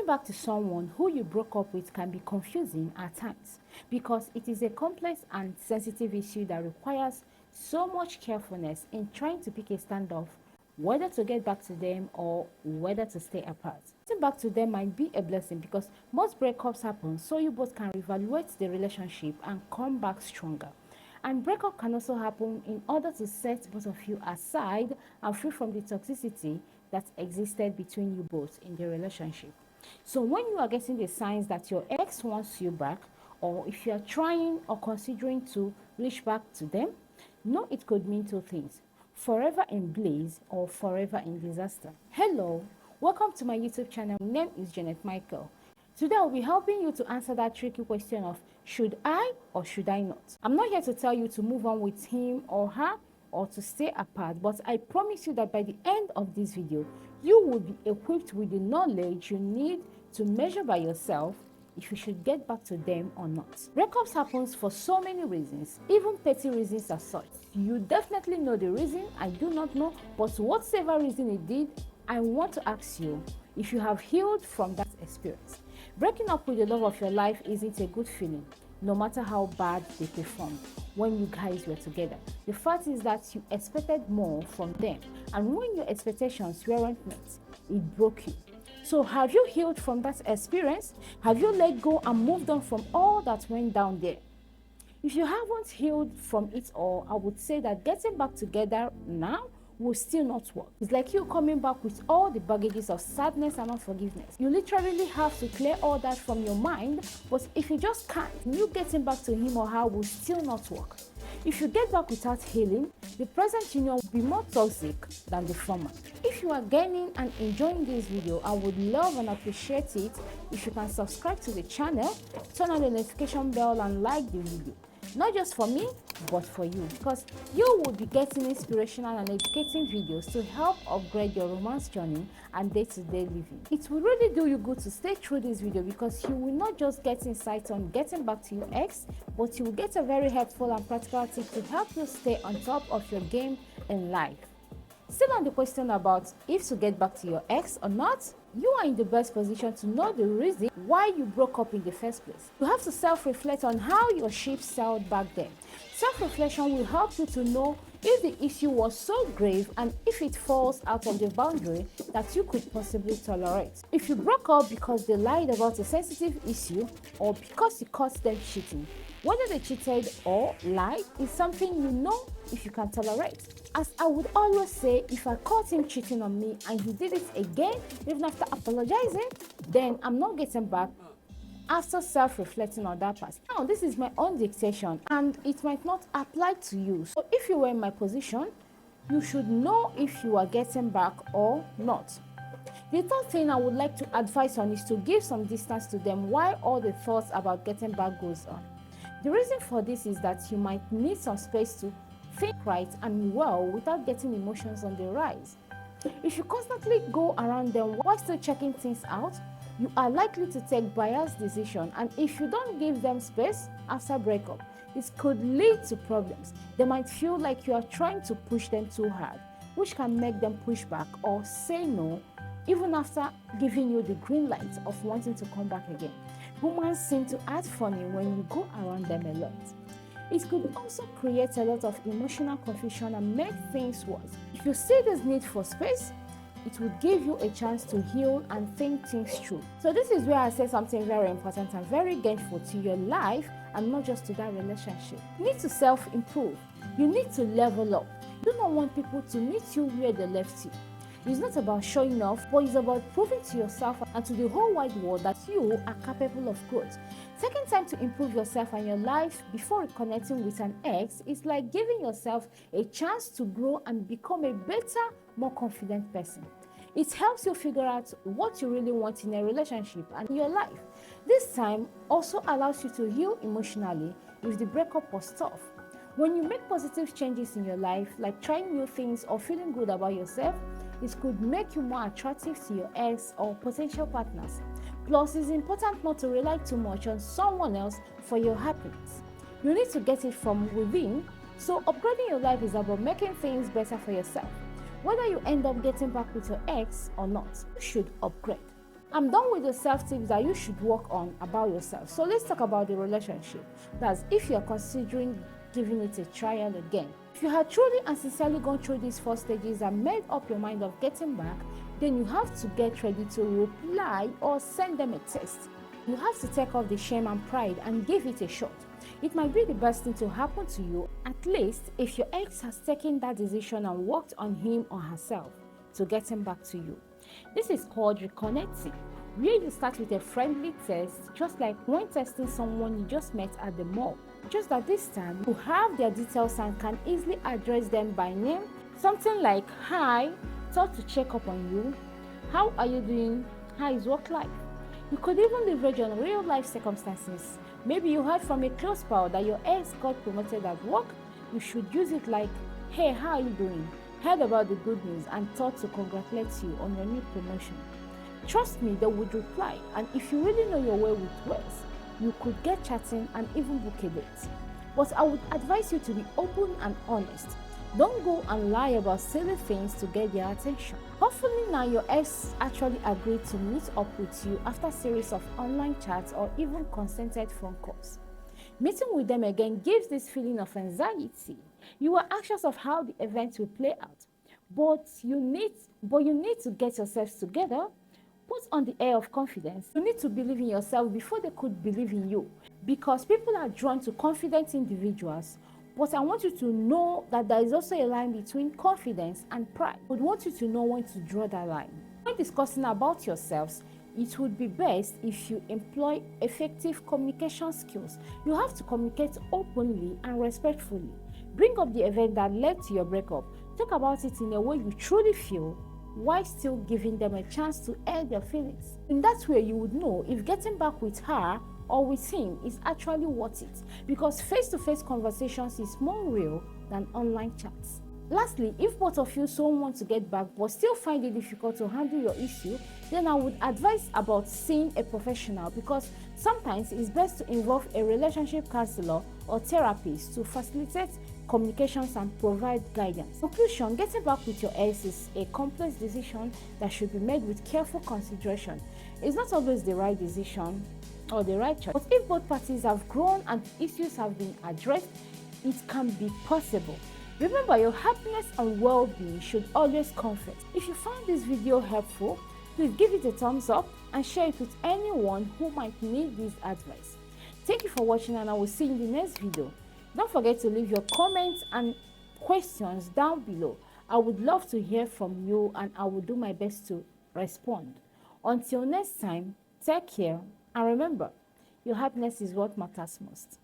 back to someone who you broke up with can be confusing at times because it is a complex and sensitive issue that requires so much carefulness in trying to pick a standoff, whether to get back to them or whether to stay apart. Getting back to them might be a blessing because most breakups happen so you both can reevaluate the relationship and come back stronger. And breakup can also happen in order to set both of you aside and free from the toxicity that existed between you both in the relationship. So when you are getting the signs that your ex wants you back, or if you are trying or considering to reach back to them, know it could mean two things: forever in bliss or forever in disaster. Hello, welcome to my YouTube channel. My name is Janet Michael. Today I'll be helping you to answer that tricky question of should I or should I not? I'm not here to tell you to move on with him or her or to stay apart, but I promise you that by the end of this video, you will be equipped with the knowledge you need to measure by yourself if you should get back to them or not. Breakups happens for so many reasons, even petty reasons as such. You definitely know the reason, I do not know, but whatever reason it did, I want to ask you if you have healed from that experience. Breaking up with the love of your life isn't a good feeling, no matter how bad they performed when you guys were together. The fact is that you expected more from them, and when your expectations weren't met, it broke you. So have you healed from that experience? Have you let go and moved on from all that went down there? If you haven't healed from it all, I would say that getting back together now will still not work. It's like you coming back with all the baggages of sadness and unforgiveness. You literally have to clear all that from your mind, but if you just can't, you getting back to him or her will still not work. If you get back without healing, the present union will be more toxic than the former. If you are gaining and enjoying this video, I would love and appreciate it if you can subscribe to the channel, turn on the notification bell and like the video. Not just for me, but for you, because you will be getting inspirational and educating videos to help upgrade your romance journey and day-to-day living. It will really do you good to stay through this video because you will not just get insight on getting back to your ex, but you will get a very helpful and practical tip to help you stay on top of your game in life. Still on the question about if to get back to your ex or not, you are in the best position to know the reason why you broke up in the first place. You have to self-reflect on how your ship sailed back then. Self-reflection will help you to know if the issue was so grave and if it falls out of the boundary that you could possibly tolerate. If you broke up because they lied about a sensitive issue or because you caught them cheating, whether they cheated or lied is something you know if you can tolerate. As I would always say, if I caught him cheating on me and he did it again, even after apologizing, then I'm not getting back after self-reflecting on that past. Now, this is my own dictation and it might not apply to you. So if you were in my position, you should know if you are getting back or not. The third thing I would like to advise on is to give some distance to them while all the thoughts about getting back goes on. The reason for this is that you might need some space to think right and well without getting emotions on the rise. If you constantly go around them while still checking things out, you are likely to take biased decisions, and if you don't give them space after breakup, this could lead to problems. They might feel like you are trying to push them too hard, which can make them push back or say no even after giving you the green light of wanting to come back again. Humans seem to act funny when you go around them a lot. It could also create a lot of emotional confusion and make things worse. If you see this need for space, it will give you a chance to heal and think things through. So this is where I say something very important and very gainful to your life and not just to that relationship. You need to self-improve. You need to level up. You do not want people to meet you where they left you. It's not about showing off, but it's about proving to yourself and to the whole wide world that you are capable of growth. Taking time to improve yourself and your life before reconnecting with an ex is like giving yourself a chance to grow and become a better, more confident person. It helps you figure out what you really want in a relationship and in your life. This time also allows you to heal emotionally if the breakup was tough. When you make positive changes in your life, like trying new things or feeling good about yourself, it could make you more attractive to your ex or potential partners. Plus, it's important not to rely too much on someone else for your happiness. You need to get it from within, so upgrading your life is about making things better for yourself. Whether you end up getting back with your ex or not, you should upgrade. I'm done with the self-tips that you should work on about yourself. So let's talk about the relationship. That's if you're considering giving it a trial again. If you had truly and sincerely gone through these 4 stages and made up your mind of getting back, then you have to get ready to reply or send them a text. You have to take off the shame and pride and give it a shot. It might be the best thing to happen to you, at least if your ex has taken that decision and worked on him or herself to get him back to you. This is called reconnecting, where you start with a friendly test, just like when testing someone you just met at the mall. Just that this time, you have their details and can easily address them by name. Something like, hi, thought to check up on you. How are you doing? How is work life? You could even leverage on real life circumstances. Maybe you heard from a close pal that your ex got promoted at work. You should use it like, hey, how are you doing? Heard about the good news and thought to congratulate you on your new promotion. Trust me, they would reply, and if you really know your way with words, you could get chatting and even book a date. But I would advise you to be open and honest. Don't go and lie about silly things to get their attention. Hopefully now your ex actually agreed to meet up with you after a series of online chats or even consented phone calls. Meeting with them again gives this feeling of anxiety. You are anxious of how the event will play out, but you need to get yourselves together. Put on the air of confidence. You need to believe in yourself before they could believe in you, because people are drawn to confident individuals. But I want you to know that there is also a line between confidence and pride. I would want you to know when to draw that line. When discussing about yourselves, it would be best if you employ effective communication skills. You have to communicate openly and respectfully. Bring up the event that led to your breakup. Talk about it in a way you truly feel, while still giving them a chance to air their feelings. In that way, you would know if getting back with her or with him is actually worth it, because face-to-face conversations is more real than online chats. Lastly, if both of you so want to get back but still find it difficult to handle your issue, then I would advise about seeing a professional, because sometimes it's best to involve a relationship counselor or therapist to facilitate communications and provide guidance. Conclusion: getting back with your ex is a complex decision that should be made with careful consideration. It's not always the right decision or the right choice, but if both parties have grown and issues have been addressed, it can be possible. Remember, your happiness and well-being should always come first. If you found this video helpful, please give it a thumbs up and share it with anyone who might need this advice. Thank you for watching, and I will see you in the next video. Don't forget to leave your comments and questions down below. I would love to hear from you, and I will do my best to respond. Until next time, take care, and remember, your happiness is what matters most.